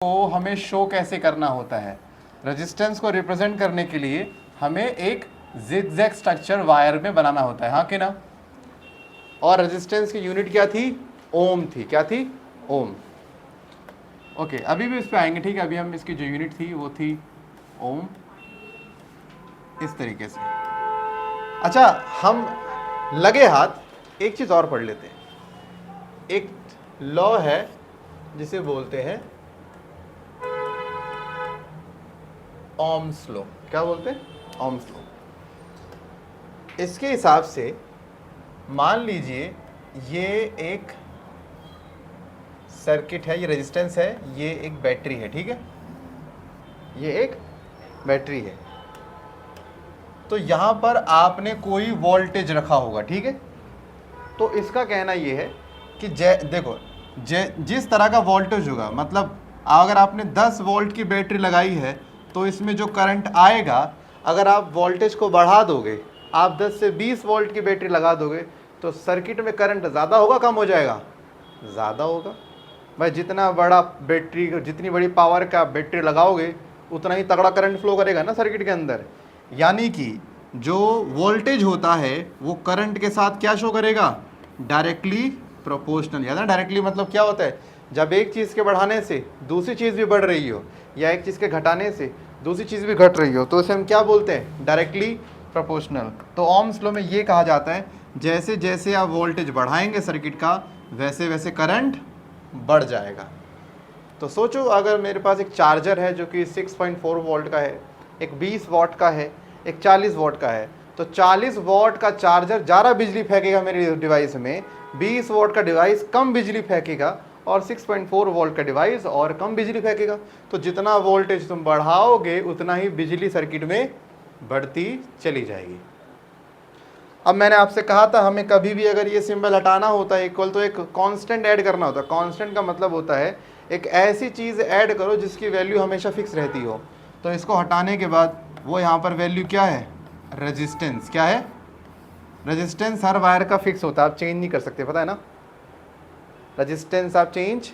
को हमें शो कैसे करना होता है। रेजिस्टेंस को रिप्रेजेंट करने के लिए हमें एक जिगजैग स्ट्रक्चर वायर में बनाना होता है, हाँ कि ना। और रेजिस्टेंस की यूनिट क्या थी? ओम थी। क्या थी? ओम। ओके, अभी भी इस पे आएंगे, ठीक है। अभी हम इसकी जो यूनिट थी वो थी ओम, इस तरीके से। अच्छा, हम लगे हाथ एक चीज और पढ़ लेते हैं। एक लॉ है जिसे बोलते हैं ओम्स लॉ। क्या बोलते हैं? Ohm's law. इसके हिसाब से मान लीजिए ये एक सर्किट है, ये रेजिस्टेंस है, ये एक बैटरी है, ठीक है। ये एक बैटरी है, तो यहां पर आपने कोई वोल्टेज रखा होगा, ठीक है। तो इसका कहना ये है कि देखो जिस तरह का वोल्टेज होगा, मतलब अगर आपने 10 वोल्ट की बैटरी लगाई है तो इसमें जो करंट आएगा, अगर आप वोल्टेज को बढ़ा दोगे, आप 10 से 20 वोल्ट की बैटरी लगा दोगे, तो सर्किट में करंट ज़्यादा होगा, कम हो जाएगा? ज़्यादा होगा। भाई जितना बड़ा बैटरी, जितनी बड़ी पावर का बैटरी लगाओगे उतना ही तगड़ा करंट फ्लो करेगा ना सर्किट के अंदर। यानी कि जो वोल्टेज होता है वो करंट के साथ क्या शो करेगा? Directly proportional. याद है डायरेक्टली मतलब क्या होता है? जब एक चीज़ के बढ़ाने से दूसरी चीज़ भी बढ़ रही हो, या एक चीज़ के घटाने से दूसरी चीज़ भी घट रही हो, तो उसे हम क्या बोलते हैं? Directly proportional. तो ओम्स लॉ में ये कहा जाता है जैसे जैसे आप वोल्टेज बढ़ाएंगे सर्किट का, वैसे वैसे करंट बढ़ जाएगा। तो सोचो, अगर मेरे पास एक चार्जर है जो कि 6.4 वोल्ट का है, एक 20 वॉट का है, एक 40 वॉट का है, तो 40 वॉट का चार्जर ज़्यादा बिजली फेंकेगा मेरे डिवाइस में, 20 वॉट का डिवाइस कम बिजली फेंकेगा, और 6.4 वोल्ट का डिवाइस और कम बिजली फेंकेगा। तो जितना वोल्टेज तुम बढ़ाओगे उतना ही बिजली सर्किट में बढ़ती चली जाएगी। अब मैंने आपसे कहा था हमें कभी भी अगर ये सिंबल हटाना होता है इक्वल, तो एक कांस्टेंट ऐड करना होता है। कांस्टेंट का मतलब होता है एक ऐसी चीज़ ऐड करो जिसकी वैल्यू हमेशा फिक्स रहती हो। तो इसको हटाने के बाद वो यहाँ पर वैल्यू क्या है? रेजिस्टेंस। क्या है? रेजिस्टेंस हर वायर का फिक्स होता है, आप चेंज नहीं कर सकते, पता है ना। रेजिस्टेंस आप चेंज,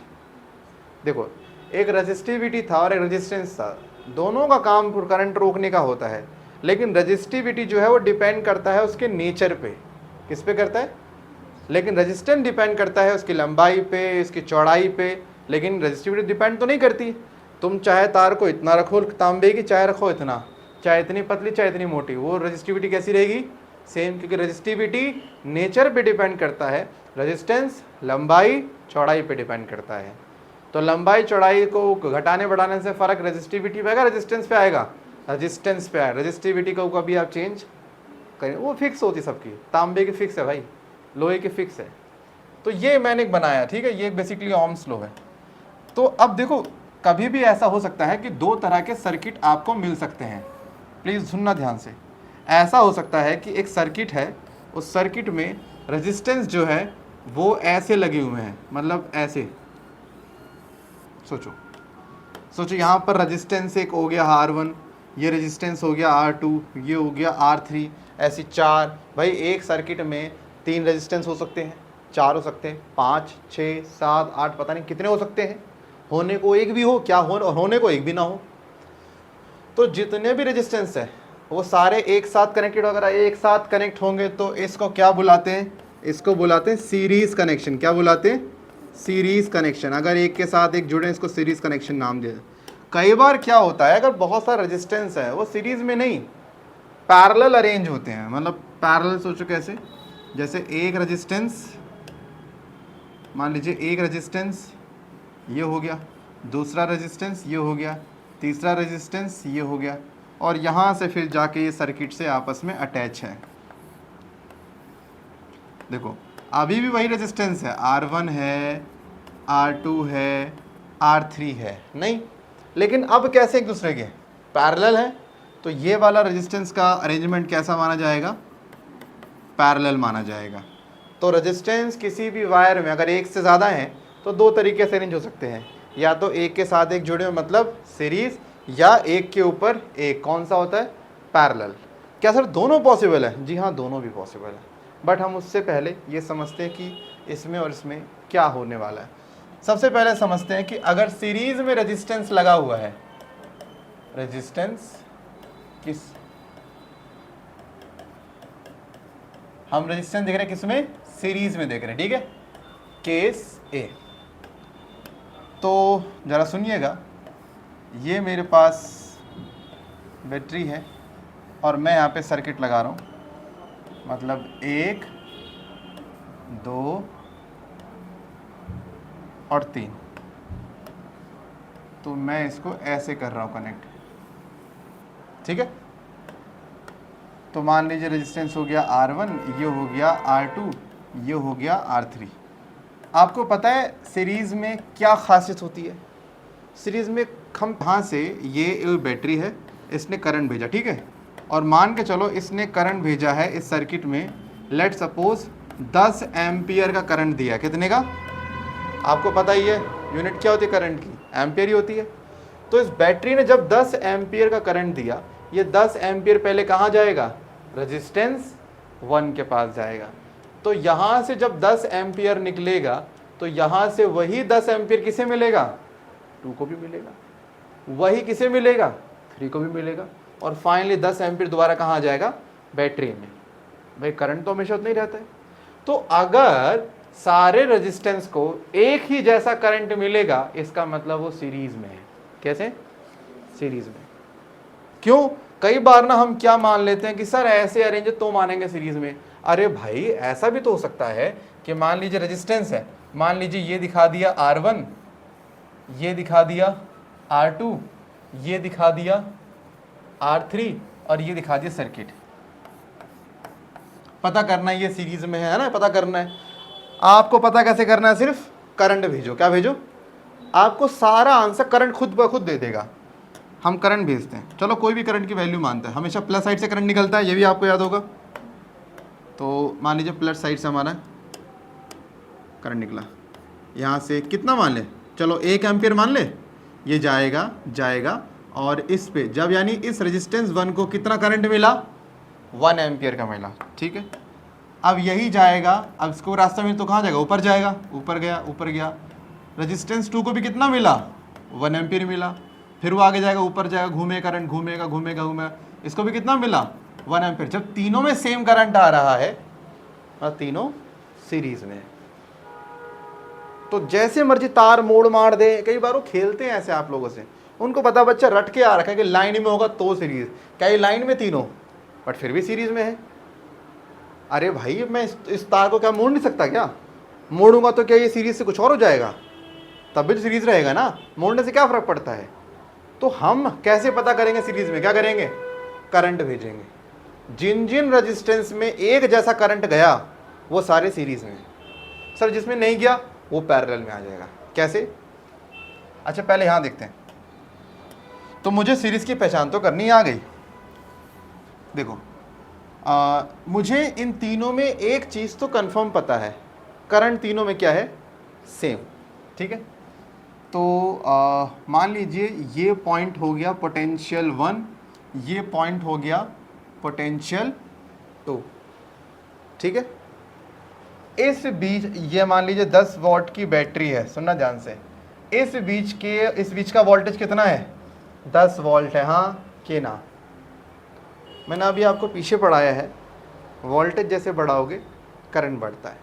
देखो एक रेजिस्टिविटी था और एक रेजिस्टेंस था, दोनों का काम करंट रोकने का होता है, लेकिन रेजिस्टिविटी जो है वो डिपेंड करता है उसके नेचर पे। किस पे करता है? लेकिन रेजिस्टेंस डिपेंड करता है उसकी लंबाई पे, इसकी चौड़ाई पे, लेकिन रेजिस्टिविटी डिपेंड तो नहीं करती। तुम चाहे तार को इतना रखो तांबे की, चाहे रखो इतना, चाहे इतनी पतली चाहे इतनी मोटी, वो रेजिस्टिविटी कैसी रहेगी? सेम, क्योंकि रेजिस्टिविटी नेचर पे डिपेंड करता है, रेजिस्टेंस लंबाई चौड़ाई पे डिपेंड करता है। तो लंबाई चौड़ाई को घटाने बढ़ाने से फ़र्क रेजिस्टिविटी पे आएगा, रेजिस्टेंस पे आएगा? रेजिस्टेंस पे आएगा। रेजिस्टिविटी को कभी आप चेंज करें, वो फिक्स होती सबकी, तांबे की फिक्स है भाई, लोहे की फिक्स है। तो ये मैंने बनाया, ठीक है, ये बेसिकली ओम्स लॉ है। तो अब देखो, कभी भी ऐसा हो सकता है कि दो तरह के सर्किट आपको मिल सकते हैं। प्लीज़ सुनना ध्यान से। ऐसा हो सकता है कि एक सर्किट है, उस सर्किट में रेजिस्टेंस जो है वो ऐसे लगे हुए हैं, मतलब ऐसे। सोचो यहाँ पर रेजिस्टेंस एक हो गया R1, ये रेजिस्टेंस हो गया R2, ये हो गया R3, ऐसी चार। भाई एक सर्किट में 3 रेजिस्टेंस हो सकते हैं, 4 हो सकते हैं, 5, 6, 7, 8, पता नहीं कितने हो सकते हैं। होने को एक भी हो, क्या हो, और होने को एक भी ना हो। तो जितने भी रेजिस्टेंस है वो सारे एक साथ कनेक्टेड, अगर एक साथ कनेक्ट होंगे तो इसको क्या बुलाते हैं? इसको बुलाते हैं सीरीज कनेक्शन। क्या बुलाते हैं? Series connection. अगर एक के साथ एक जुड़े इसको सीरीज कनेक्शन नाम दिया। कई बार क्या होता है, अगर बहुत सारा रेजिस्टेंस है वो सीरीज में नहीं, पैरेलल अरेंज होते हैं। मतलब पैरेलल सोचो कैसे, जैसे एक रेजिस्टेंस, मान लीजिए एक रेजिस्टेंस ये हो गया, दूसरा रेजिस्टेंस ये हो गया, तीसरा रेजिस्टेंस ये हो गया, और यहाँ से फिर जाके ये सर्किट से आपस में अटैच है। देखो अभी भी वही रेजिस्टेंस है, R1 है, R2 है, R3 है, नहीं, लेकिन अब कैसे एक दूसरे के पैरेलल है। तो ये वाला रेजिस्टेंस का अरेंजमेंट कैसा माना जाएगा? पैरेलल माना जाएगा। तो रेजिस्टेंस किसी भी वायर में अगर एक से ज़्यादा है तो दो तरीके से अरेंज हो सकते हैं, या तो एक के साथ एक जुड़े हुए मतलब सीरीज, या एक के ऊपर एक। कौन सा होता है? पैरेलल। क्या सर दोनों पॉसिबल है? जी हाँ, दोनों भी पॉसिबल है, बट हम उससे पहले ये समझते हैं कि इसमें और इसमें क्या होने वाला है। सबसे पहले समझते हैं कि अगर सीरीज में रेजिस्टेंस लगा हुआ है, रेजिस्टेंस किस, हम रेजिस्टेंस देख रहे हैं किसमें, सीरीज में देख रहे हैं, ठीक है, केस ए। तो जरा सुनिएगा, ये मेरे पास बैटरी है और मैं यहाँ पे सर्किट लगा रहा हूँ, मतलब 1 2 और 3, तो मैं इसको ऐसे कर रहा हूँ कनेक्ट, ठीक है। तो मान लीजिए रेजिस्टेंस हो गया R1, ये हो गया R2, ये हो गया R3। आपको पता है सीरीज़ में क्या खासियत होती है, सीरीज़ में हम यहाँ से, ये बैटरी है, इसने करंट भेजा, ठीक है, और मान के चलो इसने करंट भेजा है इस सर्किट में, लेट सपोज 10 एम्पियर का करंट दिया, कितने का, आपको पता ही है यूनिट क्या होती है करंट की, एम्पियर ही होती है। तो इस बैटरी ने जब 10 एम्पियर का करंट दिया, ये 10 एम्पियर पहले कहाँ जाएगा, रेजिस्टेंस 1 के पास जाएगा। तो यहाँ से जब 10 एम्पियर निकलेगा तो यहाँ से वही 10 एम्पियर किसे मिलेगा, 2 को भी मिलेगा, वही किसे मिलेगा, 3 को भी मिलेगा, और फाइनली 10 एम्पियर दोबारा कहाँ जाएगा, बैटरी में। भाई करंट तो हमेशा उतना ही रहता है। तो अगर सारे रेजिस्टेंस को एक ही जैसा करंट मिलेगा, इसका मतलब वो सीरीज में है। कैसे, सीरीज में। क्यों, कई बार ना हम क्या मान लेते हैं कि सर ऐसे अरेंज तो मानेंगे सीरीज में। अरे भाई ऐसा भी तो हो सकता है कि मान लीजिए रेजिस्टेंस है, मान लीजिए ये दिखा दिया R1, ये दिखा दिया R2, ये दिखा दिया R3 और ये दिखा दिया सर्किट। पता करना है ये सीरीज में है ना, पता करना है। आपको पता कैसे करना है, सिर्फ करंट भेजो। क्या भेजो, आपको सारा आंसर करंट खुद ब खुद दे देगा। हम करंट भेजते हैं, चलो कोई भी करंट की वैल्यू मानते हैं, हमेशा प्लस साइड से करंट निकलता है, ये भी आपको याद होगा। तो मान लीजिए प्लस साइड से हमारा करंट निकला, यहाँ से कितना मान ले, चलो 1 एम्पियर मान ले, ये जाएगा जाएगा और इस पे जब यानी इस रेजिस्टेंस 1 को कितना करंट मिला, 1 एम्पियर का मिला, ठीक है। अब यही जाएगा, अब इसको रास्ते में तो कहाँ जाएगा, ऊपर जाएगा, ऊपर गया, ऊपर गया। रेजिस्टेंस 2 को भी कितना मिला, 1 एम्पियर मिला, फिर वो आगे जाएगा, ऊपर जाएगा, घूमेगा करंट, घूमेगा घूमेगा घूमेगा, इसको भी कितना मिला, 1 एम्पियर। जब तीनों में सेम करंट आ रहा है और तीनों सीरीज में, तो जैसे मर्जी तार मोड़ मार दे। कई बार वो खेलते हैं ऐसे आप लोगों से, उनको पता बच्चा रट के आ रखा है कि लाइन में होगा तो सीरीज, क्या ये लाइन में तीनों बट फिर भी सीरीज में है। अरे भाई मैं इस तार को क्या मोड़ नहीं सकता, क्या मोड़ूंगा तो क्या ये सीरीज से कुछ और हो जाएगा, तब भी तो सीरीज रहेगा ना, मोड़ने से क्या फर्क पड़ता है। तो हम कैसे पता करेंगे सीरीज में, क्या करेंगे, करंट भेजेंगे। जिन जिन रेजिस्टेंस में एक जैसा करंट गया वो सारे सीरीज में, सर जिसमें नहीं गया वो पैरेलल में आ जाएगा। कैसे, अच्छा पहले यहां देखते हैं। तो मुझे सीरीज की पहचान तो करनी आ गई। देखो मुझे इन तीनों में एक चीज तो कंफर्म पता है, करंट तीनों में क्या है, सेम, ठीक है। तो मान लीजिए ये पॉइंट हो गया पोटेंशियल 1, ये पॉइंट हो गया पोटेंशियल 2, ठीक है। इस बीच ये मान लीजिए 10 वॉट की बैटरी है, सुनना ध्यान से, इस बीच का वोल्टेज कितना है, 10 वोल्ट है, हाँ कि ना। मैंने अभी आपको पीछे पढ़ाया है, वोल्टेज जैसे बढ़ाओगे करंट बढ़ता है।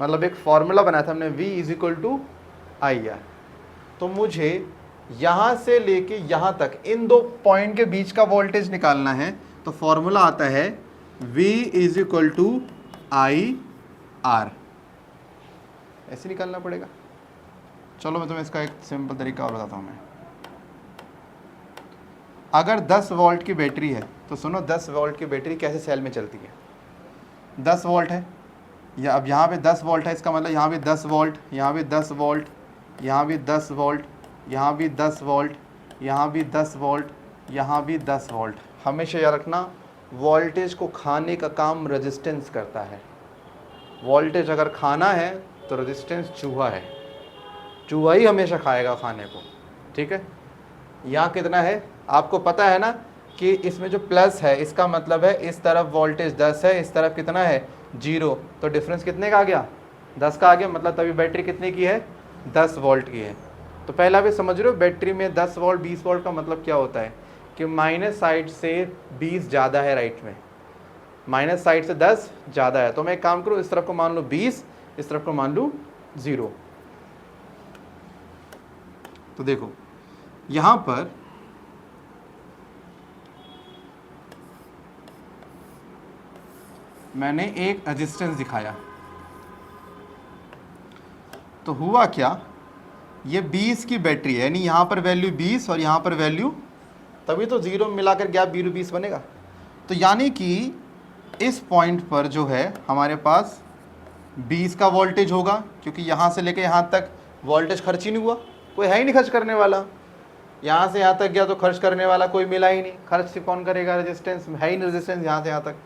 मतलब एक फॉर्मूला बनाया था हमने, V = IR। तो मुझे यहाँ से लेके यहाँ तक इन दो पॉइंट के बीच का वोल्टेज निकालना है, तो फॉर्मूला आता है V = IR, ऐसे निकालना पड़ेगा। चलो मैं तुम्हें इसका एक सिंपल तरीका और बताता हूँ। मैं अगर 10 वोल्ट की बैटरी है तो सुनो, 10 वोल्ट की बैटरी कैसे सेल में चलती है, 10 वोल्ट है, या अब यहाँ पे 10 वोल्ट है, इसका मतलब यहाँ भी 10 वोल्ट, यहाँ भी 10 वोल्ट, यहाँ भी 10 वोल्ट, यहाँ भी 10 वोल्ट, यहाँ भी 10 वोल्ट, यहाँ भी 10 वोल्ट। हमेशा याद रखना, वोल्टेज को खाने का काम रेजिस्टेंस करता है। वोल्टेज अगर खाना है तो रेजिस्टेंस चूहा है, चूहा ही हमेशा खाएगा खाने को, ठीक है। यहाँ कितना है आपको पता है ना, कि इसमें जो प्लस है इसका मतलब है इस तरफ वोल्टेज 10 है, इस तरफ कितना है 0, तो डिफरेंस कितने का आ गया, 10 का आ गया। मतलब तभी बैटरी कितने की है, 10 वोल्ट की है। तो पहला भी समझ रहे हो, बैटरी में 10 वोल्ट 20 वोल्ट का मतलब क्या होता है कि माइनस साइड से 20 ज़्यादा है, राइट में माइनस साइड से 10 ज़्यादा है। तो मैं एक काम करूँ, इस तरफ को मान लूँ 20, इस तरफ को मान लूँ 0। तो देखो यहाँ पर मैंने एक रेजिस्टेंस दिखाया, तो हुआ क्या, ये 20 की बैटरी है, यानी यहाँ पर वैल्यू 20 और यहाँ पर वैल्यू, तभी तो 0 मिलाकर गैप 20 बनेगा। तो यानी कि इस पॉइंट पर जो है हमारे पास 20 का वोल्टेज होगा, क्योंकि यहाँ से लेकर यहाँ तक वोल्टेज खर्च ही नहीं हुआ, कोई है ही नहीं खर्च करने वाला। यहाँ से यहाँ तक गया तो खर्च करने वाला कोई मिला ही नहीं, खर्च से कौन करेगा, रेजिस्टेंस है ही नहीं, रेजिस्टेंस यहाँ से यहाँ तक,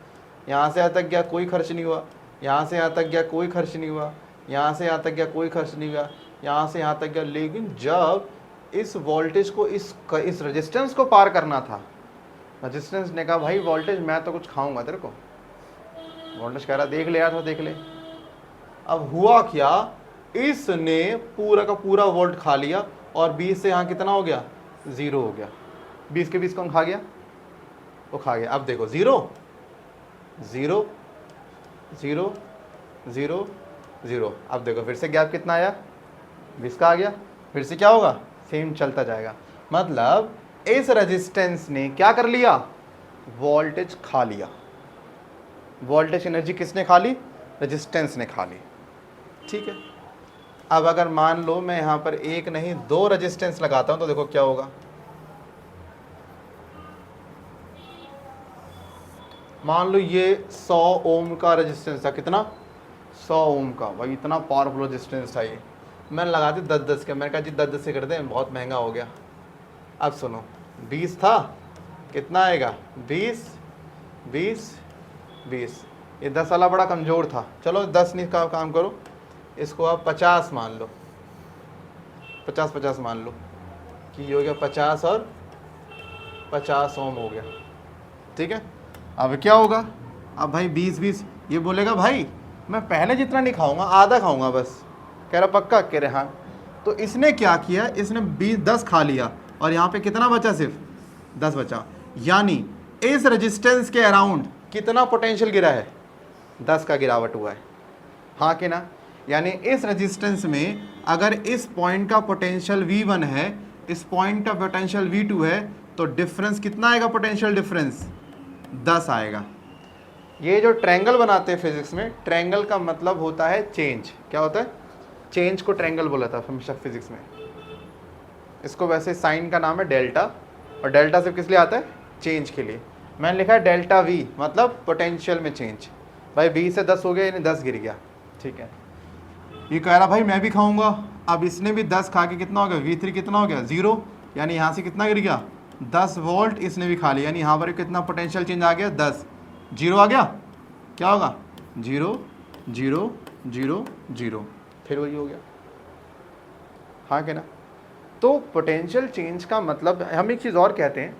यहाँ से यहाँ तक गया कोई खर्च नहीं हुआ, यहाँ से यहाँ तक गया कोई खर्च नहीं हुआ, यहाँ से यहाँ तक गया कोई खर्च नहीं हुआ, यहाँ से यहाँ तक गया। लेकिन जब इस वोल्टेज को इस रेजिस्टेंस को पार करना था, रेजिस्टेंस ने कहा भाई वोल्टेज मैं तो कुछ खाऊंगा तेरे को, वोल्टेज कह रहा देख ले यार, तो देख ले। अब हुआ क्या, इसने पूरा का पूरा वोल्ट खा लिया और 20 से यहाँ कितना हो गया, 0 हो गया। 20 के 20 कौन खा गया, वो खा गया। अब देखो 0 0 0 0 0, अब देखो फिर से गैप कितना आया, 20 का आ गया, फिर से क्या होगा, सेम चलता जाएगा। मतलब इस रेजिस्टेंस ने क्या कर लिया, वोल्टेज खा लिया। वोल्टेज एनर्जी किसने खा ली, रेजिस्टेंस ने खा ली। ठीक है, अब अगर मान लो मैं यहाँ पर एक नहीं 2 रेजिस्टेंस लगाता हूँ, तो देखो क्या होगा। मान लो ये 100 ओम का रेजिस्टेंस था, कितना, 100 ओम का, भाई इतना पावरफुल रेजिस्टेंस था ये। मैंने लगा दी 10-10 के, मैंने कहा जी 10-10 से कर दें, बहुत महंगा हो गया। अब सुनो, 20 था, कितना आएगा, 20 20 20, ये 10 वाला बड़ा कमज़ोर था, चलो 10 नहीं का काम करो, इसको आप 50 मान लो, 50-50 मान लो कि ये हो गया 50 और 50 ओम हो गया। ठीक है, अब क्या होगा, अब भाई 20-20, ये बोलेगा भाई मैं पहले जितना नहीं खाऊंगा, आधा खाऊंगा बस। कह रहा पक्का, कह रहे हाँ। तो इसने क्या किया, इसने 10 खा लिया और यहाँ पे कितना बचा, सिर्फ 10 बचा। यानी इस रेजिस्टेंस के अराउंड कितना पोटेंशियल गिरा है, 10 का गिरावट हुआ है, हाँ कि ना। यानी इस रेजिस्टेंस में अगर इस पॉइंट का पोटेंशियल V1 है, इस पॉइंट का पोटेंशियल V2 है, तो डिफरेंस कितना आएगा, पोटेंशियल डिफरेंस 10 आएगा। ये जो ट्रायंगल बनाते हैं फिजिक्स में, ट्रायंगल का मतलब होता है चेंज। क्या होता है, चेंज को ट्रायंगल बोला था हमेशा फिजिक्स में। इसको वैसे साइन का नाम है डेल्टा, और डेल्टा सिर्फ किस लिए आता है, चेंज के लिए। मैंने लिखा है डेल्टा V, मतलब पोटेंशियल में चेंज। भाई 20 से 10 हो गया, यानी 10 गिर गया। ठीक है, ये कह रहा भाई मैं भी खाऊंगा। अब इसने भी 10 खा के कितना हो गया, V3 कितना हो गया, 0, यानी यहाँ से कितना गिर गया, 10 वोल्ट इसने भी खा लिया, यानी यहाँ पर कितना पोटेंशियल चेंज आ गया, 10, 0 आ गया। क्या होगा, 0 0 0 0, फिर वही हो गया, हाँ कि ना। तो पोटेंशियल चेंज का मतलब, हम एक चीज़ और कहते हैं,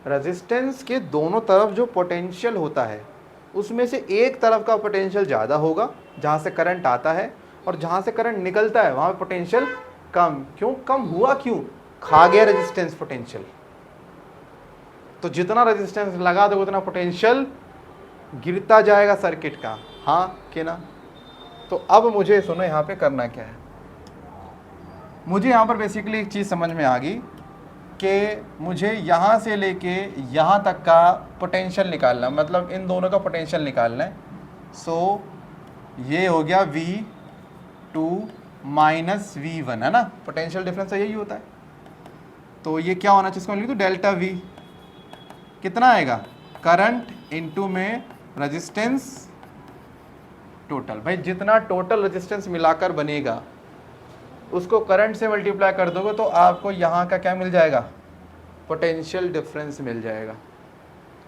रेजिस्टेंस के दोनों तरफ जो पोटेंशियल होता है, उसमें से एक तरफ का पोटेंशियल ज़्यादा होगा जहाँ से करंट आता है, और जहाँ से करंट निकलता है वहाँ पे पोटेंशियल कम। क्यों कम हुआ, क्यों, खा गया रेजिस्टेंस पोटेंशियल। तो जितना रेजिस्टेंस लगा दो उतना पोटेंशियल गिरता जाएगा सर्किट का, हाँ कि ना। तो अब मुझे सुनो यहाँ पे करना क्या है, मुझे यहाँ पर बेसिकली एक चीज़ समझ में आ गई कि मुझे यहाँ से लेके यहाँ तक का पोटेंशियल निकालना, मतलब इन दोनों का पोटेंशियल निकालना है। सो ये हो गया V2 माइनस V1, है ना, पोटेंशियल डिफरेंस यही होता है। तो ये क्या होना चाहिए, इसको लिख दो डेल्टा V, कितना आएगा, करंट इनटू में रेजिस्टेंस टोटल। भाई जितना टोटल रेजिस्टेंस मिलाकर बनेगा उसको करंट से मल्टीप्लाई कर दोगे तो आपको यहाँ का क्या मिल जाएगा, पोटेंशियल डिफरेंस मिल जाएगा।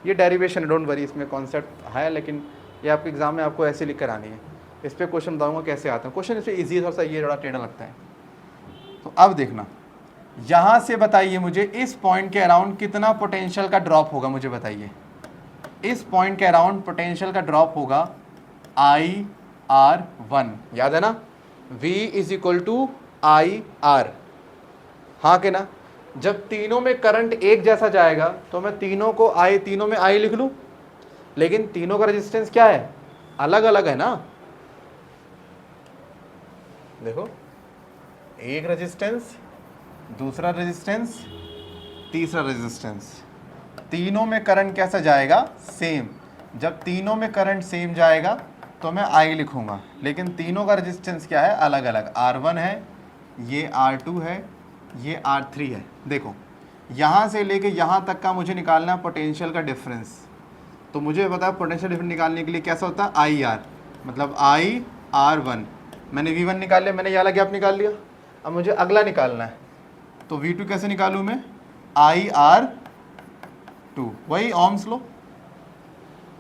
ये डेरिवेशन, डोंट वरी, इसमें कॉन्सेप्ट है, लेकिन ये आपके एग्जाम में आपको ऐसे लिख कर आनी है। इस पर क्वेश्चन बताऊँगा कैसे आता है, क्वेश्चन इससे ईजी है थोड़ा सा, ये थोड़ा टेढ़ा लगता है। तो अब देखना, यहाँ से बताइए मुझे इस पॉइंट के अराउंड कितना पोटेंशियल का ड्रॉप होगा, मुझे बताइए। इस पॉइंट के अराउंड पोटेंशियल का ड्रॉप होगा IR1, याद है ना, V is equal to I R, हाँ कि ना? जब तीनों में करंट एक जैसा जाएगा तो मैं तीनों में आई लिख लूं, लेकिन तीनों का रेजिस्टेंस क्या है? अलग अलग है ना। देखो, एक रेजिस्टेंस, दूसरा रेजिस्टेंस, तीसरा रेजिस्टेंस, तीनों में करंट कैसा जाएगा? सेम। जब तीनों में करंट सेम जाएगा तो मैं आई लिखूंगा, लेकिन तीनों का रेजिस्टेंस क्या है? अलग अलग। R1 है, ये R2 है, ये R3 है। देखो, यहाँ से लेके यहाँ तक का मुझे निकालना है पोटेंशियल का डिफरेंस। तो मुझे पता है पोटेंशियल डिफरेंस निकालने के लिए कैसा होता है? IR, मतलब IR1। मैंने V1 निकाल लिया, मैंने ये वाला गैप निकाल लिया। अब मुझे अगला निकालना है, तो V2 कैसे निकालूँ मैं? IR2, वही ओम्स लो।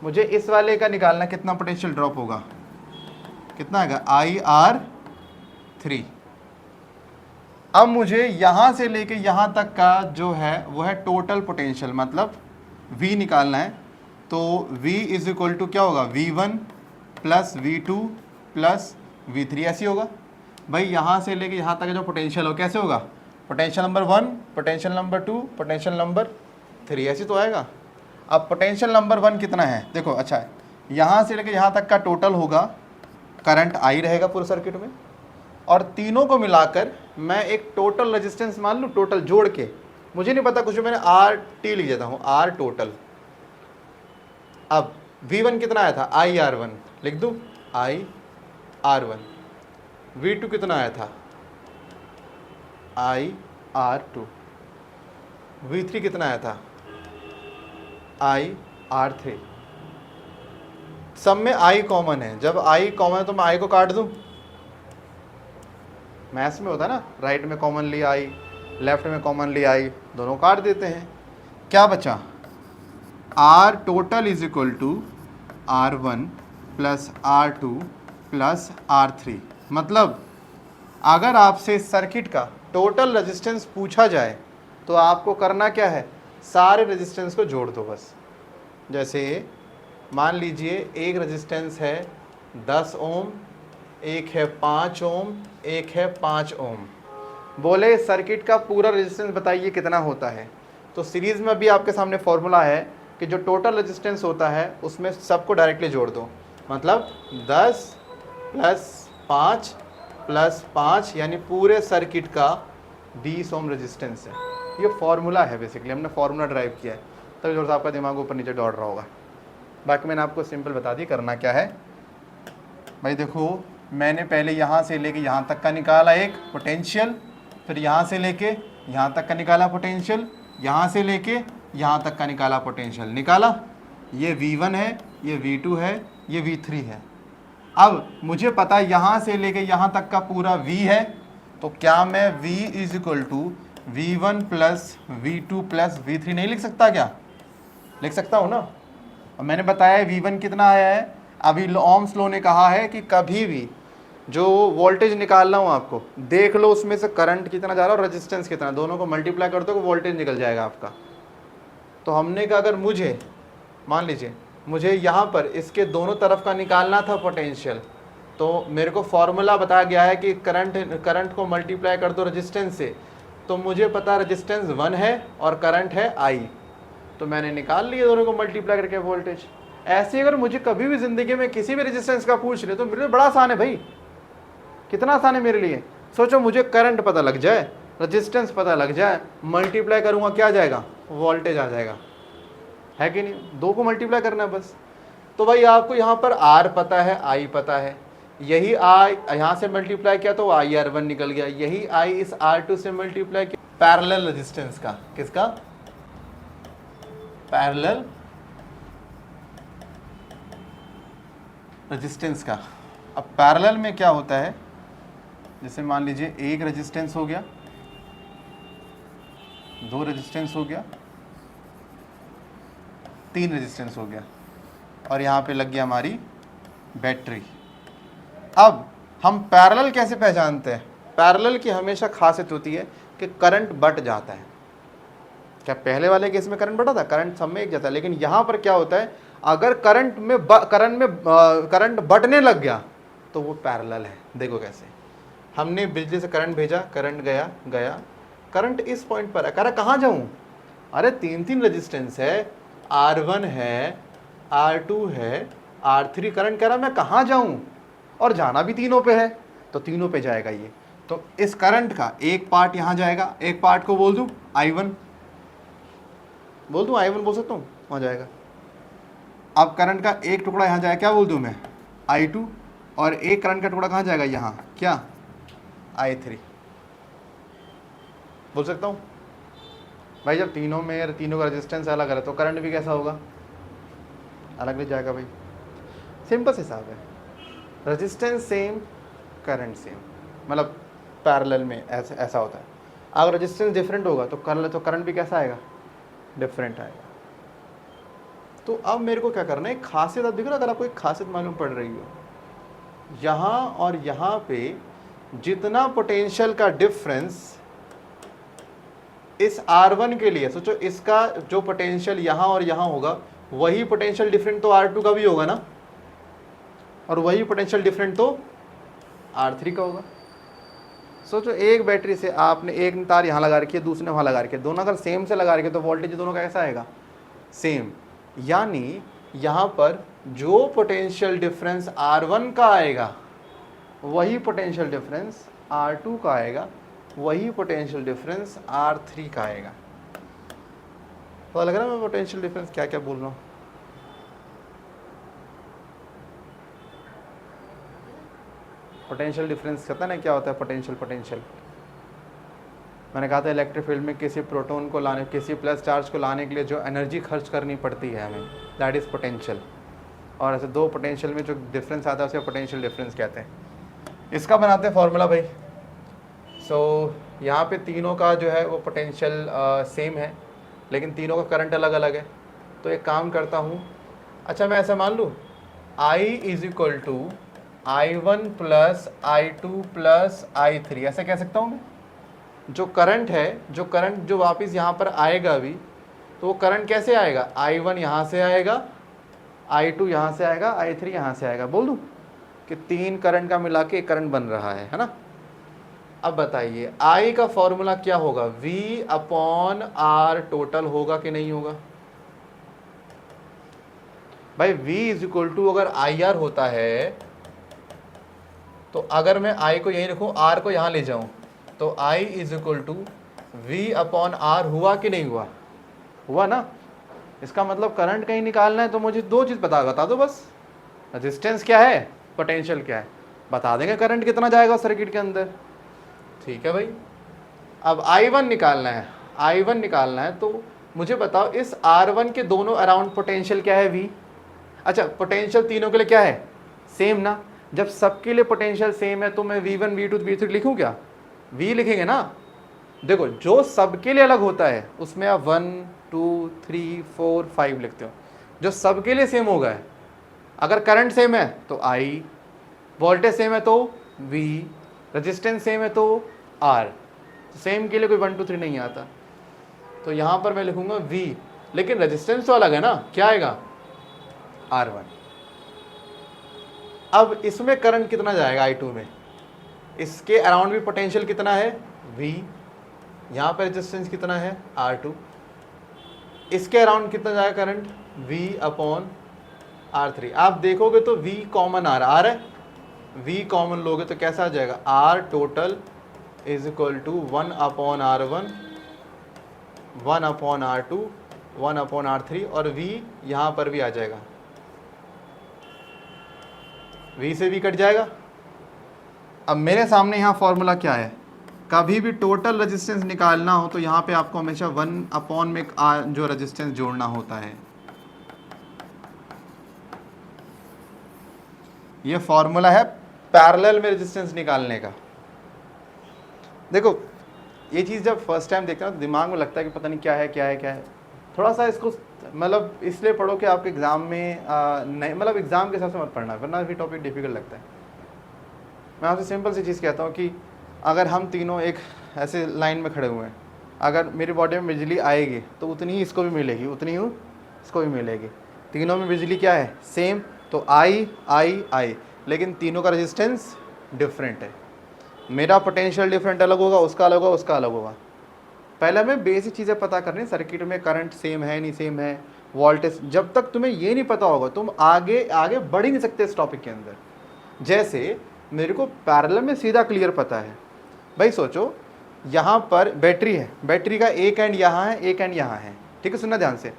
मुझे इस वाले का निकालना, कितना पोटेंशियल ड्रॉप होगा, कितना आएगा? IR3। अब मुझे यहाँ से लेके यहाँ तक का जो है वो है टोटल पोटेंशियल, मतलब V निकालना है। तो V इज इक्वल टू क्या होगा? V1 plus V2 plus V3, ऐसी होगा भाई। यहाँ से लेके यहाँ तक जो पोटेंशियल हो कैसे होगा? Potential number 1, potential number 2, potential number 3, ऐसी तो आएगा। अब पोटेंशियल नंबर 1 कितना है? देखो, अच्छा है, यहाँ से लेके यहाँ तक का टोटल होगा, करंट आई रहेगा पूरे सर्किट में, और तीनों को मिलाकर मैं एक टोटल रेजिस्टेंस मान लूँ, टोटल जोड़ के, मुझे नहीं पता कुछ, मैंने RT लिख देता हूँ, R टोटल। अब V1 कितना आया था? IR1 लिख दूँ, IR1। V2 कितना आया था? IR2। V3 कितना आया था? IR3। सब में I कॉमन है, जब I कॉमन है तो मैं I को काट दूं। मैथ्स में होता है ना, राइट में कॉमन लिया I, लेफ्ट में कॉमन लिया I, दोनों काट देते हैं। क्या बचा? R total is equal to R1 plus R2 plus R3। मतलब अगर आपसे सर्किट का टोटल रेजिस्टेंस पूछा जाए तो आपको करना क्या है? सारे रेजिस्टेंस को जोड़ दो बस। जैसे मान लीजिए एक रेजिस्टेंस है 10 ओम, एक है 5 ओम, एक है 5 ओम। बोले सर्किट का पूरा रेजिस्टेंस बताइए कितना होता है। तो सीरीज़ में भी आपके सामने फॉर्मूला है कि जो टोटल रेजिस्टेंस होता है उसमें सबको डायरेक्टली जोड़ दो। मतलब 10 प्लस 5 प्लस 5 यानी पूरे सर्किट का 20 ओम रेजिस्टेंस है। ये फॉर्मूला है, बेसिकली हमने फॉर्मूला ड्राइव किया है, तभी थोड़ा सा आपका दिमाग ऊपर नीचे दौड़ रहा होगा। बाकी मैंने आपको सिंपल बता दी करना क्या है। भाई देखो, मैंने पहले यहाँ से लेके यहाँ तक का निकाला एक पोटेंशियल, फिर यहाँ से लेके यहाँ तक का निकाला पोटेंशियल, यहाँ से लेके यहाँ तक का निकाला पोटेंशियल। निकाला, ये V1 है, ये V2 है, ये V3 है। अब मुझे पता है यहाँ से लेके यहाँ तक का पूरा V है, तो क्या मैं V is equal to V1 plus V2 plus V3 नहीं लिख सकता? क्या लिख सकता हूँ ना। और मैंने बताया V1 कितना आया है। अभी ओम्स लॉ ने कहा है कि कभी भी जो वोल्टेज निकालना हो आपको, देख लो उसमें से करंट कितना जा रहा है और रेजिस्टेंस कितना, दोनों को मल्टीप्लाई कर दो, वोल्टेज निकल जाएगा आपका। तो हमने कहा अगर मुझे मान लीजिए मुझे यहाँ पर इसके दोनों तरफ का निकालना था पोटेंशियल, तो मेरे को फॉर्मूला बताया गया है कि करंट को मल्टीप्लाई कर दो रेजिस्टेंस से। तो मुझे पता रेजिस्टेंस 1 है और करंट है I, तो मैंने निकाल लिया दोनों को मल्टीप्लाई करके वोल्टेज। ऐसे अगर मुझे कभी भी ज़िंदगी में किसी भी रेजिस्टेंस का पूछ ले तो मेरे लिए बड़ा आसान है भाई। कितना आसान है मेरे लिए। सोचो मुझे करंट पता लग जाए, रेजिस्टेंस पता लग जाए, मल्टीप्लाई करूँगा क्या आ जाएगा? वोल्टेज आ जाएगा, है कि नहीं? दो को मल्टीप्लाई करना है बस। तो भाई आपको यहाँ पर R पता है, I पता है, यही I यहाँ से मल्टीप्लाई किया तो IR1 निकल गया, यही I इस R2 से मल्टीप्लाई किया। पैरेलल रेजिस्टेंस का, किसका? पैरेलल रेजिस्टेंस का। अब पैरेलल में क्या होता है, जैसे मान लीजिए एक रेजिस्टेंस हो गया, दो रेजिस्टेंस हो गया, तीन रेजिस्टेंस हो गया, और यहाँ पे लग गया हमारी बैटरी। अब हम पैरेलल कैसे पहचानते हैं? पैरेलल की हमेशा खासियत होती है कि करंट बट जाता है। क्या पहले वाले केस में करंट बटा था? करंट सब में एक जाता है, लेकिन यहाँ पर क्या होता है, अगर करंट बटने लग गया तो वो पैरेलल है। देखो कैसे, हमने बिजली से करंट भेजा, करंट गया गया, करंट इस पॉइंट पर है, कह रहा कहाँ जाऊँ, अरे तीन तीन रेजिस्टेंस है, R1 है, R2 है, R3, करंट कह रहा मैं कहाँ जाऊँ, और जाना भी तीनों पे है, तो तीनों पे जाएगा ये। तो इस करंट का एक पार्ट यहाँ जाएगा, एक पार्ट को बोल दूँ I1, बोल दूँ I1 बोल सकता हूँ, वहाँ जाएगा। अब करंट का एक टुकड़ा यहाँ जाएगा, क्या बोल दूँ मैं, I2, और एक करंट का टुकड़ा कहाँ जाएगा, यहाँ, क्या, I3 बोल सकता हूँ। भाई जब तीनों में तीनों का रेजिस्टेंस अलग है तो करंट भी कैसा होगा, अलग भी जाएगा भाई। सिंपल हिसाब है, रेजिस्टेंस सेम, करंट सेम, मतलब पैरेलल में ऐसा होता है। अगर रेजिस्टेंस डिफरेंट होगा तो करंट भी कैसा आएगा, डिफरेंट आएगा। तो अब मेरे को क्या करना है, खासियत, अब देखो ना, अगर आपको एक खासियत मालूम पड़ रही हो, यहाँ और यहाँ पे जितना पोटेंशियल का डिफरेंस इस R1 के लिए, सोचो इसका जो पोटेंशियल यहाँ और यहाँ होगा, वही पोटेंशियल डिफरेंट तो R2 का भी होगा ना, और वही पोटेंशियल डिफरेंट तो R3 का होगा। सोचो एक बैटरी से आपने एक तार यहाँ लगा रखी है, दूसरे ने वहाँ लगा रखी है, दोनों अगर सेम से लगा रखे तो वोल्टेज दोनों का कैसा आएगा, सेम। यानी यहाँ पर जो पोटेंशियल डिफरेंस R1 का आएगा वही पोटेंशियल डिफरेंस R2 का आएगा, वही पोटेंशियल डिफरेंस R3 का आएगा। पता लग रहा है मैं पोटेंशियल डिफरेंस क्या क्या बोल रहा हूँ। पोटेंशियल डिफरेंस कहता है ना, क्या होता है पोटेंशियल, मैंने कहा था इलेक्ट्रिक फील्ड में किसी प्रोटॉन को लाने, किसी प्लस चार्ज को लाने के लिए जो एनर्जी खर्च करनी पड़ती है हमें, दैट इज़ पोटेंशियल। और ऐसे दो पोटेंशियल में जो डिफरेंस आता है उसे पोटेंशियल डिफरेंस कहते हैं। इसका बनाते हैं फॉर्मूला भाई। सो यहाँ पे तीनों का जो है वो पोटेंशियल सेम है, लेकिन तीनों का करंट अलग अलग है। तो एक काम करता हूँ, अच्छा मैं ऐसा मान लूँ I is equal to I1 plus I2 plus I3, ऐसा कह सकता हूँ मैं। जो करंट है, जो वापस यहाँ पर आएगा अभी, तो वो करंट कैसे आएगा, I1 यहाँ से आएगा, I2 यहाँ से आएगा, I3 यहाँ से आएगा। बोल दूँ कि तीन करंट का मिला के एक करंट बन रहा है ना। अब बताइए I का फॉर्मूला क्या होगा, V अपॉन R टोटल होगा कि नहीं होगा। भाई V इज इक्वल टू अगर IR होता है, तो अगर मैं I को यहीं रखूं, R को यहाँ ले जाऊं, तो I is equal to V upon R हुआ कि नहीं हुआ, हुआ ना। इसका मतलब करंट कहीं निकालना है तो मुझे दो चीज़ बता दो बस, रेजिस्टेंस क्या है, पोटेंशियल क्या है, बता देंगे करंट कितना जाएगा सर्किट के अंदर। ठीक है भाई। अब I1 निकालना है, तो मुझे बताओ इस R1 के दोनों अराउंड पोटेंशियल क्या है, V। अच्छा पोटेंशियल तीनों के लिए क्या है, सेम ना। जब सबके लिए पोटेंशियल सेम है तो मैं V1 V2 V3 लिखूं क्या, V लिखेंगे ना। देखो जो सबके लिए अलग होता है उसमें आप 1 2 3 4 5 लिखते हो, जो सबके लिए सेम होगा, अगर करंट सेम है तो I, वोल्टेज सेम है तो V, रेजिस्टेंस सेम है तो R। सेम के लिए कोई 1 2 3 नहीं आता, तो यहाँ पर मैं लिखूंगा V, लेकिन रेजिस्टेंस तो अलग है ना, क्या आएगा R1। अब इसमें करंट कितना जाएगा I2 में, इसके अराउंड भी पोटेंशियल कितना है V, यहाँ पर रेजिस्टेंस कितना है R2, इसके अराउंड कितना जाएगा करंट V अपॉन R3। आप देखोगे तो V कॉमन आ रहा है, V कॉमन लोगे तो कैसा आ जाएगा, R total is equal to 1 upon R1, 1 upon R2, 1 upon R3, और V यहाँ पर भी आ जाएगा, V से V कट जाएगा। अब मेरे सामने यहाँ फॉर्मूला क्या है, कभी भी टोटल रेजिस्टेंस निकालना हो तो यहाँ पे आपको हमेशा 1 अपॉन में जो रेजिस्टेंस जोड़ना होता है। ये फॉर्मूला है पैरेलल में रेजिस्टेंस निकालने का। देखो ये चीज़ जब फर्स्ट टाइम देखते हैं तो दिमाग में लगता है कि पता नहीं क्या है। थोड़ा सा इसको मतलब इसलिए पढ़ो कि आपके एग्ज़ाम में नहीं, मतलब एग्ज़ाम के हिसाब से मत पढ़ना, वरना भी टॉपिक डिफिकल्ट लगता है। मैं आपसे सिंपल सी चीज़ कहता हूँ कि अगर हम तीनों एक ऐसे लाइन में खड़े हुए हैं, अगर मेरी बॉडी में बिजली आएगी तो उतनी ही इसको भी मिलेगी, उतनी ही इसको भी मिलेगी। तीनों में बिजली क्या है, सेम, तो I, लेकिन तीनों का रेजिस्टेंस डिफरेंट है। मेरा पोटेंशियल डिफरेंट अलग होगा, उसका अलग होगा, उसका अलग होगा। पहले हमें बेसिक चीज़ें पता करनी, सर्किट में करंट सेम है नहीं सेम है, वोल्टेज। जब तक तुम्हें ये नहीं पता होगा तुम आगे आगे बढ़ ही नहीं सकते इस टॉपिक के अंदर। जैसे मेरे को पैरेलल में सीधा क्लियर पता है भाई, सोचो यहाँ पर बैटरी है, बैटरी का एक एंड यहाँ है, एक एंड यहाँ है, ठीक है, सुनना ध्यान से।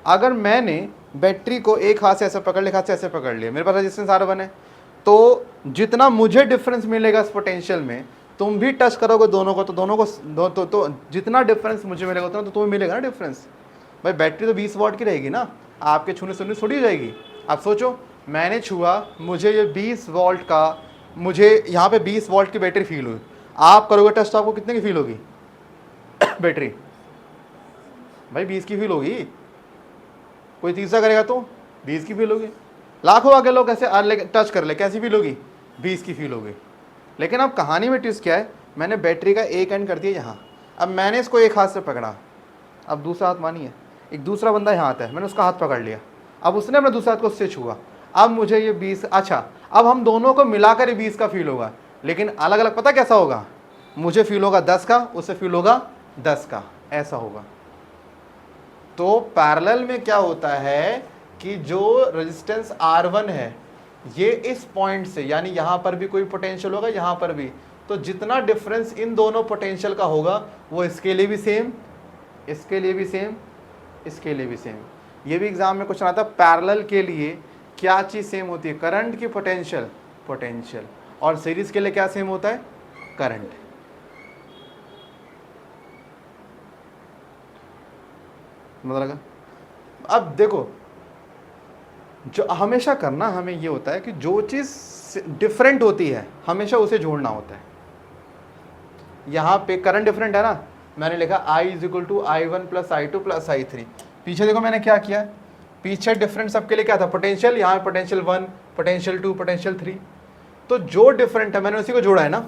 अगर मैंने बैटरी को एक हाथ से ऐसे पकड़ लिया, एक हाथ से ऐसे पकड़ लिया, मेरे पास रेजिस्टेंस R1 है, तो जितना मुझे डिफरेंस मिलेगा इस पोटेंशियल में, तुम भी टच करोगे दोनों को, तो दोनों को तो जितना डिफरेंस मुझे मिलेगा उतना तो तुम्हें मिलेगा ना डिफरेंस। भाई बैटरी तो 20 वॉट की रहेगी ना, आपके छूने से थोड़ी हो जाएगी। आप सोचो मैंने छुआ, मुझे ये 20 वोल्ट का, मुझे यहाँ पे 20 वोल्ट की बैटरी फील हुई, आप करोगे टच तो आपको कितने की फील होगी बैटरी? भाई 20 की फील होगी। कोई तीसरा करेगा तो 20 की फील होगी। लाखों आगे लोग ऐसे टच कर ले, कैसी फील होगी? 20 की फील होगी। लेकिन अब कहानी में ट्विस्ट क्या है, मैंने बैटरी का एक एंड कर दिया यहाँ, अब मैंने इसको एक हाथ से पकड़ा, अब दूसरा हाथ मानिए, एक दूसरा बंदा यहाँ आता है, मैंने उसका हाथ पकड़ लिया, अब उसने अपना दूसरा हाथ को उससे छुआ, अब मुझे ये 20, अच्छा अब हम दोनों को मिलाकर ये 20 का फील होगा, लेकिन अलग अलग पता कैसा होगा, मुझे फील होगा 10 का, उससे फील होगा 10 का, ऐसा होगा। तो पैरेलल में क्या होता है कि जो रेजिस्टेंस R1 है ये इस पॉइंट से, यानी यहां पर भी कोई पोटेंशियल होगा, यहां पर भी, तो जितना डिफरेंस इन दोनों पोटेंशियल का होगा वो इसके लिए भी सेम, इसके लिए भी सेम, इसके लिए भी सेम। ये भी एग्जाम में क्वेश्चन आता है, पैरेलल के लिए क्या चीज सेम होती है? करंट की पोटेंशियल, पोटेंशियल। और सीरीज के लिए क्या सेम होता है? करंट। मतलब अब देखो, जो हमेशा करना हमें ये होता है कि जो चीज़ डिफरेंट होती है हमेशा उसे जोड़ना होता है। यहाँ पे करंट डिफरेंट है ना, मैंने लिखा I is equal to I1 plus I2 plus I3। पीछे देखो मैंने क्या किया, पीछे डिफरेंट सबके लिए क्या था? पोटेंशियल। यहाँ पे पोटेंशियल 1, पोटेंशियल 2, पोटेंशियल 3। तो जो डिफरेंट है मैंने उसी को जोड़ा है ना,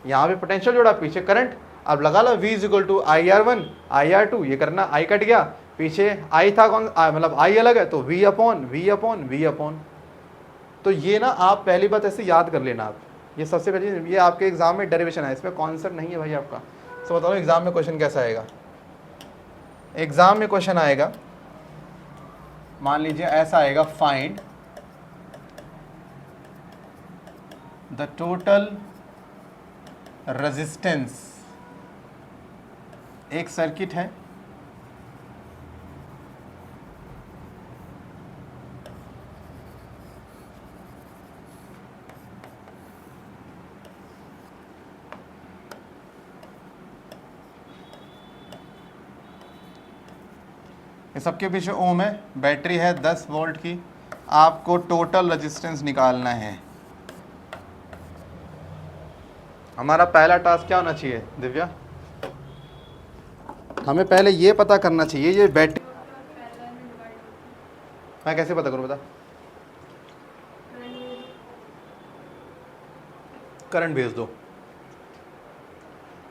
यहाँ पे पोटेंशियल जोड़ा, पीछे करंट। अब लगा लो V is equal to IR1 IR2, ये करना, I कट गया, पीछे I था कौन, मतलब I अलग है तो V upon V upon V upon. तो ये ना आप पहली बात ऐसे याद कर लेना, आप ये सबसे पहले, ये आपके एग्जाम में डेरिवेशन है, इसमें कॉन्सेप्ट नहीं है भाई आपका। तो बताओ एग्जाम में क्वेश्चन कैसा आएगा? एग्जाम में क्वेश्चन आएगा, मान लीजिए ऐसा आएगा, फाइंड द टोटल रेजिस्टेंस। एक सर्किट है, ये सबके पीछे ओम है, बैटरी है 10 वोल्ट की, आपको टोटल रेजिस्टेंस निकालना है। हमारा पहला टास्क क्या होना चाहिए दिव्या? हमें पहले ये पता करना चाहिए ये बैटरी, मैं कैसे पता करूं बता? करंट भेज दो,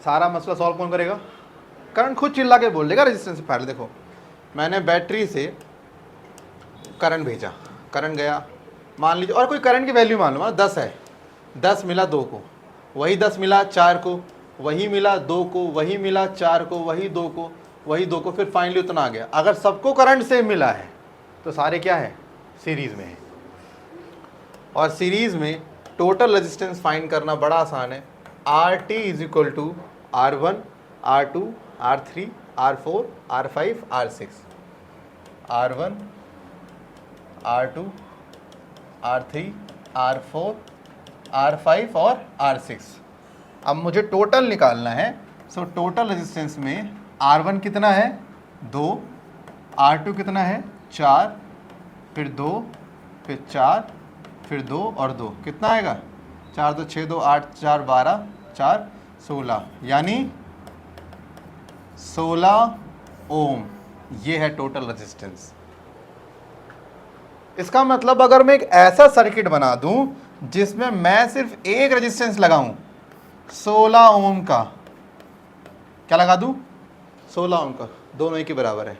सारा मसला सॉल्व कौन करेगा? करंट खुद चिल्ला के बोल देगा रेजिस्टेंस। पहले देखो मैंने बैटरी से करंट भेजा, करंट गया, मान लीजिए, और कोई करंट की वैल्यू मान लो 10 है, 10 मिला 2 को, वही 10 मिला 4 को, वही मिला 2 को, वही मिला 4 को, वही 2 को, वही 2 को, फिर फाइनली उतना आ गया। अगर सबको करंट सेम मिला है तो सारे क्या है? सीरीज में है। और सीरीज में टोटल रेजिस्टेंस फाइंड करना बड़ा आसान है। RT is equal to R1 R2 R3 R4 R5 R6, R1 R2 R3 R4 R5 और R6। अब मुझे टोटल निकालना है। सो टोटल रेजिस्टेंस में R1 कितना है? 2, R2 कितना है? 4, फिर 2, फिर 4, फिर 2 और 2, कितना आएगा? 4 2 6 2 8 4 12 4 16, यानी 16 ओम। ये है टोटल रेजिस्टेंस। इसका मतलब अगर मैं एक ऐसा सर्किट बना दूं जिसमें मैं सिर्फ एक रेजिस्टेंस लगाऊं 16 ओम का, क्या लगा दूं? 16 ओम का, दोनों एक ही बराबर है।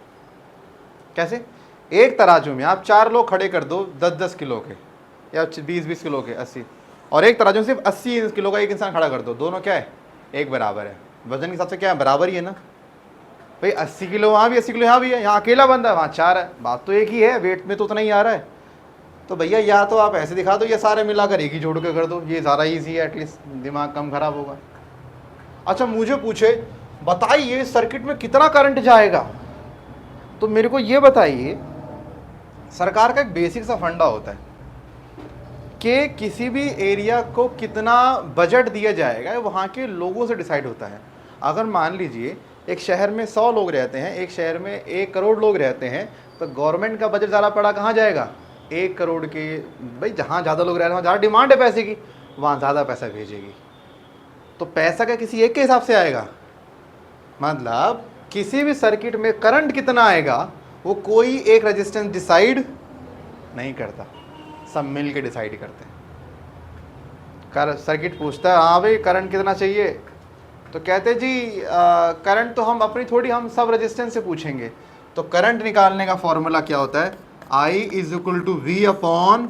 कैसे? एक तराजू में आप 4 लोग खड़े कर दो 10-10 किलो के या 20-20 किलो के, 80, और एक तराजू सिर्फ 80 किलो का एक इंसान खड़ा कर दो, दोनों क्या है, एक बराबर है, वजन के हिसाब से क्या है, बराबर ही है ना भाई। 80 किलो वहाँ भी, 80 किलो यहाँ भी है, यहाँ अकेला बंदा है, वहाँ 4 है, बात तो एक ही है, वेट में तो उतना ही आ रहा है। तो भैया या तो आप ऐसे दिखा दो, या सारे मिलाकर एक ही जोड़ के कर दो, ये ज़्यादा ईजी है, एटलीस्ट दिमाग कम खराब होगा। अच्छा मुझे पूछे बताइए सर्किट में कितना करंट जाएगा, तो मेरे को ये बताइए, सरकार का एक बेसिक सा फंडा होता है कि किसी भी एरिया को कितना बजट दिया जाएगा वहाँ के लोगों से डिसाइड होता है। अगर मान लीजिए एक शहर में 100 लोग रहते हैं, एक शहर में 1 करोड़ लोग रहते हैं, तो गवर्नमेंट का बजट ज़्यादा पड़ा कहाँ जाएगा, 1 करोड़ के। भाई जहाँ ज़्यादा लोग रह रहे हैं वहाँ ज़्यादा डिमांड है पैसे की, वहाँ ज़्यादा पैसा भेजेगी। तो पैसा क्या किसी एक के हिसाब से आएगा, मतलब किसी भी सर्किट में करंट कितना आएगा वो कोई एक रेजिस्टेंस डिसाइड नहीं करता, सब मिल के डिसाइड करते हैं। सर्किट पूछता है हाँ भाई करंट कितना चाहिए, तो कहते जी करंट तो हम अपनी थोड़ी, हम सब रेजिस्टेंस से पूछेंगे। तो करंट निकालने का फॉर्मूला क्या होता है, I is equal to V upon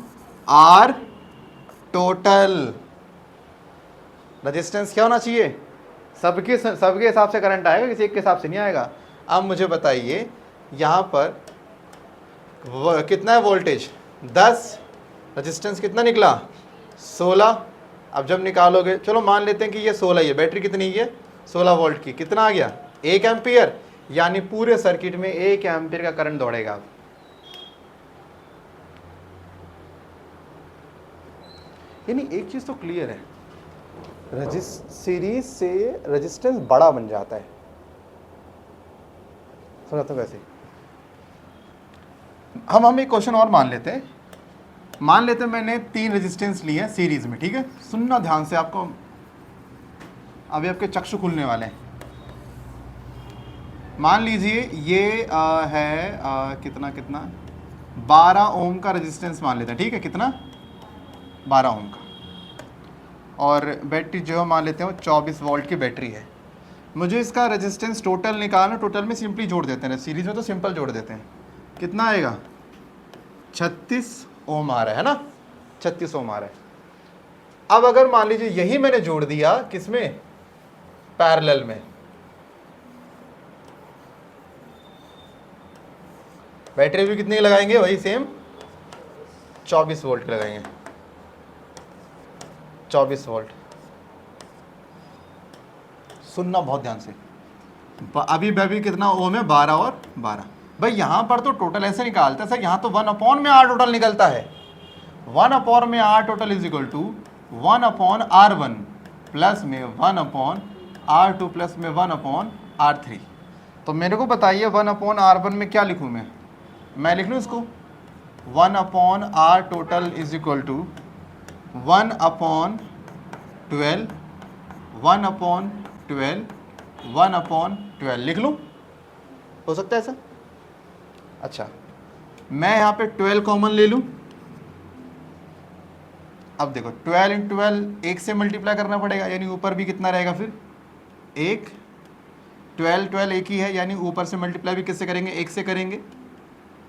R total. Resistance क्या होना चाहिए, सबके हिसाब से करंट आएगा, किसी एक के हिसाब से नहीं आएगा। अब मुझे बताइए यहाँ पर कितना है वोल्टेज, 10, रेजिस्टेंस कितना निकला, 16। अब जब निकालोगे, चलो मान लेते हैं कि ये 16 ही है, बैटरी कितनी है 16 वोल्ट की, कितना आ गया 1 एम्पियर, यानी पूरे सर्किट में 1 एम्पियर का करंट दौड़ेगा। यानी एक चीज तो क्लियर है, सीरीज से रेजिस्टेंस बड़ा बन जाता है, समझा तो वैसे। हम एक क्वेश्चन और मान लेते हैं, मान लेते हैं मैंने 3 रेजिस्टेंस लिए हैं सीरीज में, ठीक है, सुनना ध्यान से, आपको अभी आपके चक्षु खुलने वाले हैं। मान लीजिए ये है कितना 12 ओम का रेजिस्टेंस मान लेते हैं, ठीक है, कितना 12 ओम का, और बैटरी जो मान लेते हैं वो 24 वोल्ट की बैटरी है। मुझे इसका रेजिस्टेंस टोटल निकालना, टोटल में सिंपली जोड़ देते हैं, सीरीज में तो सिंपल जोड़ देते हैं, कितना आएगा 36 ओम आ रहा है ना, 36 ओम आ रहा है। अब अगर मान लीजिए यही मैंने जोड़ दिया किसमें, पैरेलल में, बैटरी भी कितनी लगाएंगे, वही सेम 24 वोल्ट की लगाएंगे, 24 वोल्ट। सुनना बहुत ध्यान से, अभी कितना ओम है, 12 और 12। भाई यहाँ पर तो टोटल ऐसे निकालते हैं सर, यहाँ तो 1 अपॉन में आर टोटल निकलता है, 1 अपॉन में R total is equal to 1 upon R1 plus में 1 अपॉन R2 प्लस में 1 अपॉन R3। तो मेरे को बताइए 1 अपॉन R1 में क्या लिखूँ मैं लिख लूँ इसको 1 upon R total is equal to 1 upon 12, 1 upon 12, 1 upon 12 लिख लूँ, हो सकता है ऐसा। अच्छा मैं यहाँ पे 12 कॉमन ले लूँ, अब देखो 12 × 12 1 से मल्टीप्लाई करना पड़ेगा, यानी ऊपर भी कितना रहेगा फिर 1, 12 12 एक ही है, यानी ऊपर से मल्टीप्लाई भी किससे करेंगे, 1 से करेंगे,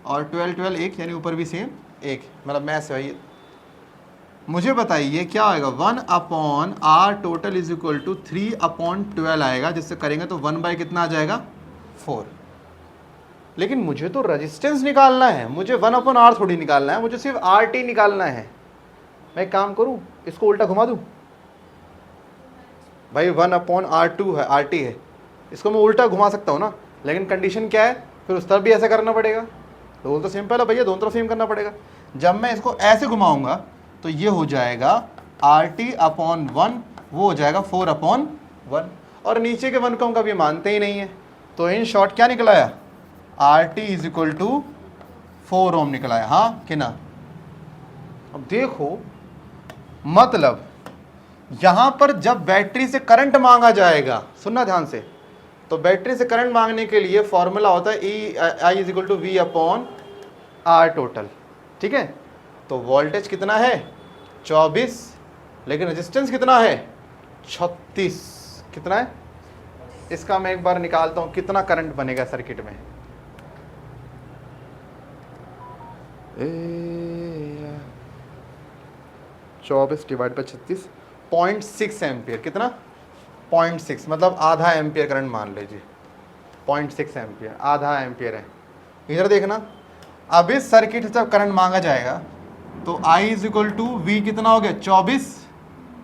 और 12 12 1, यानी ऊपर भी सेम 1, मतलब मैथ्स है। मुझे बताइए क्या आएगा, 1 upon R total is equal to 3 upon 12 आएगा, जिससे करेंगे तो 1 बाय कितना आ जाएगा 4। लेकिन मुझे तो रेजिस्टेंस निकालना है, मुझे 1 अपॉन आर थोड़ी निकालना है, मुझे सिर्फ आर टी निकालना है। मैं एक काम करूं, इसको उल्टा घुमा दूं, भाई 1 अपॉन R2 है, RT है, इसको मैं उल्टा घुमा सकता हूं ना, लेकिन कंडीशन क्या है, फिर उस तरफ भी ऐसा करना पड़ेगा। रूल तो सिंपल है भैया, दोनों तरफ सेम करना पड़ेगा। जब मैं इसको ऐसे घुमाऊंगा तो ये हो जाएगा RT अपॉन 1, वो हो जाएगा 4 अपॉन 1, और नीचे के 1 को हम कभी मानते ही नहीं है। तो इन शॉर्ट क्या निकला है, RT इज इक्वल टू 4 ओम निकला है, हाँ कि ना। अब देखो मतलब यहां पर जब बैटरी से करंट मांगा जाएगा, सुनना ध्यान से, तो बैटरी से करंट मांगने के लिए फॉर्मूला होता है I is equal to V upon R total, ठीक है। तो वोल्टेज कितना है 24, लेकिन रेजिस्टेंस कितना है 36, कितना है, इसका मैं एक बार निकालता हूं कितना करंट बनेगा सर्किट में। 24 डिवाइड बाई 36, 0.6 एम्पियर। कितना? 0.6, मतलब आधा एम्पियर करंट मान लीजिए। 0.6 एम्पियर, आधा एम्पियर है। इधर देखना, अब इस सर्किट से जब करंट मांगा जाएगा तो I is equal to V कितना हो गया? 24।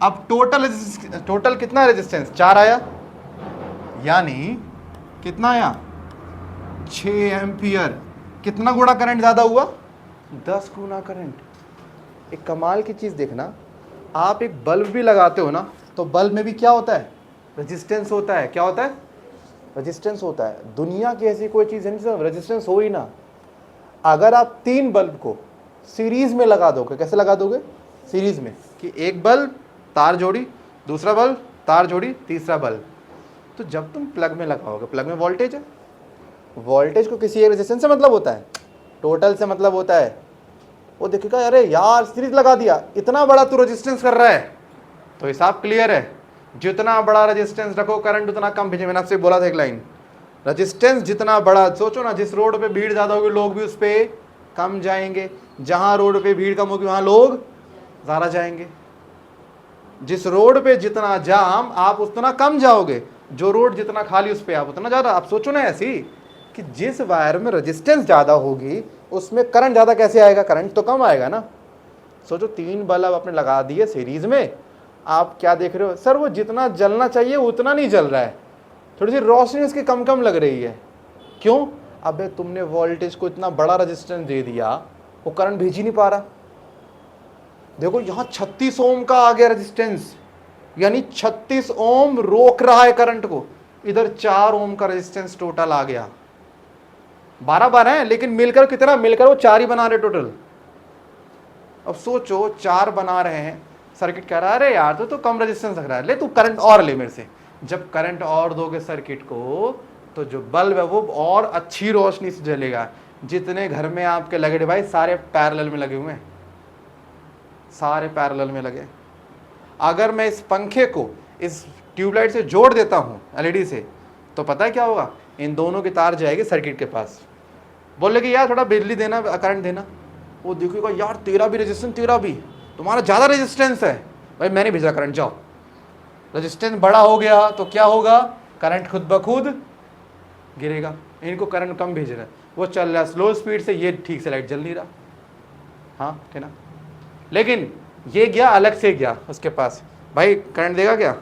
अब टोटल कितना रेजिस्टेंस? 4 आया, यानी कितना आया? 6 एम्पियर। कितना गुना करंट ज़्यादा हुआ? 10 गुना करंट। एक कमाल की चीज़ देखना, आप एक बल्ब भी लगाते हो ना, तो बल्ब में भी क्या होता है? रेजिस्टेंस होता है। क्या होता है? रेजिस्टेंस होता है। दुनिया की ऐसी कोई चीज़ है नहीं रेजिस्टेंस हो ही ना। अगर आप 3 बल्ब को सीरीज में लगा दोगे, कैसे लगा दोगे? सीरीज में, कि एक बल्ब तार जोड़ी, दूसरा बल्ब तार जोड़ी, तीसरा बल्ब, तो जब तुम प्लग में लगाओगे, प्लग में वोल्टेज है, वोल्टेज को किसी एक रेजिस्टेंस से मतलब होता है, टोटल से मतलब होता है। वो देखेगा अरे यार सीरीज लगा दिया, इतना बड़ा तू रेजिस्टेंस कर रहा है, तो हिसाब क्लियर है, जितना बड़ा रेजिस्टेंस रखो करंट उतना कम भेजे। मैंने आपसे बोला था एक लाइन, रेजिस्टेंस जितना बड़ा, सोचो ना जिस रोड पे भीड़ ज़्यादा होगी लोग भी उस पर कम जाएंगे, जहाँ रोड पे भीड़ कम होगी वहाँ लोग ज़्यादा जाएंगे। जिस रोड पे जितना जाम आप उतना कम जाओगे, जो रोड जितना खाली उस पर आप उतना ज़्यादा। आप सोचो ना ऐसी कि जिस वायर में रेजिस्टेंस ज़्यादा होगी उसमें करंट ज़्यादा कैसे आएगा? करंट तो कम आएगा ना। सोचो 3 बल्ब आपने लगा दिए सीरीज में, आप क्या देख रहे हो? सर वो जितना जलना चाहिए उतना नहीं जल रहा है, थोड़ी सी रोशनी उसकी कम कम लग रही है। क्यों? अबे तुमने वोल्टेज को इतना बड़ा रेजिस्टेंस दे दिया, वो करंट भेज ही नहीं पा रहा। देखो यहाँ 36 ओम का आ गया रेजिस्टेंस, यानी 36 ओम रोक रहा है करंट को। इधर 4 ओम का रेजिस्टेंस टोटल आ गया। 12 है, लेकिन मिलकर कितना? मिलकर वो 4 ही बना रहे टोटल। अब सोचो 4 बना रहे हैं, सर्किट कह रहा है अरे यार तो कम रेजिस्टेंस रख रहा है, ले तू करंट और ले मेरे से। जब करंट और दोगे सर्किट को तो जो बल्ब है वो और अच्छी रोशनी से जलेगा। जितने घर में आपके लगे डिवाइस सारे पैरेलल में लगे हुए हैं, सारे पैरेलल में लगे। अगर मैं इस पंखे को इस ट्यूबलाइट से जोड़ देता हूँ एलईडी से, तो पता है क्या होगा? इन दोनों की तार जाएगी सर्किट के पास, बोलेगी यार थोड़ा बिजली देना, करंट देना। वो देखिएगा यार तेरा भी रेजिस्टेंस, तेरा भी, तुम्हारा ज़्यादा रेजिस्टेंस है, भाई मैंने भेजा करंट, जाओ। रेजिस्टेंस बड़ा हो गया तो क्या होगा? करंट खुद ब खुद गिरेगा। इनको करंट कम भेज रहा है, वो चल रहा है स्लो स्पीड से, ये ठीक से लाइट जल नहीं रहा। हाँ है ना? लेकिन ये गया अलग से गया उसके पास, भाई करंट देगा क्या?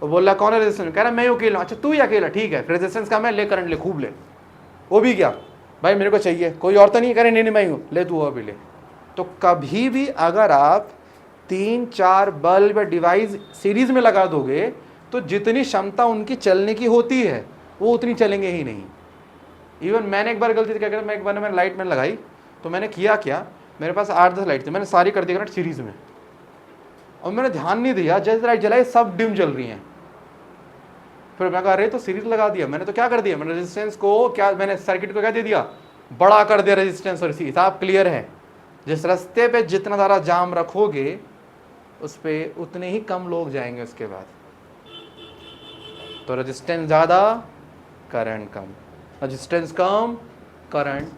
वो बोल रहा कौन है रेजिस्टेंस? कह रहा मैं अकेला। अच्छा तू ही अकेला, ठीक है, रेजिस्टेंस का मैं ले, करंट ले, खूब ले। वो भी गया, भाई मेरे को चाहिए, कोई और तो नहीं? कह रहे नहीं मैं हूँ, ले तू वो भी ले। तो कभी भी अगर आप 3-4 बल्ब डिवाइस सीरीज में लगा दोगे तो जितनी क्षमता उनकी चलने की होती है वो उतनी चलेंगे ही नहीं। इवन मैंने एक बार गलती से क्या किया, मैंने लाइट मैंने लगाई, तो मैंने किया क्या, मेरे पास 8-10 लाइट थी, मैंने सारी कर दी करंट सीरीज में, और मैंने ध्यान नहीं दिया जैसे लाइट जलाई सब डिम जल रही हैं। फिर मैं कहा अरे तो सीरीज लगा दिया मैंने, तो क्या कर दिया मैंने, रेजिस्टेंस को क्या, मैंने सर्किट को क्या दे दिया, बड़ा कर दिया रेजिस्टेंस। और इसी हिसाब क्लियर है, जिस रास्ते पे जितना ज़्यादा जाम रखोगे उस पर उतने ही कम लोग जाएंगे उसके बाद। तो रेजिस्टेंस ज़्यादा करंट कम, रेजिस्टेंस कम करंट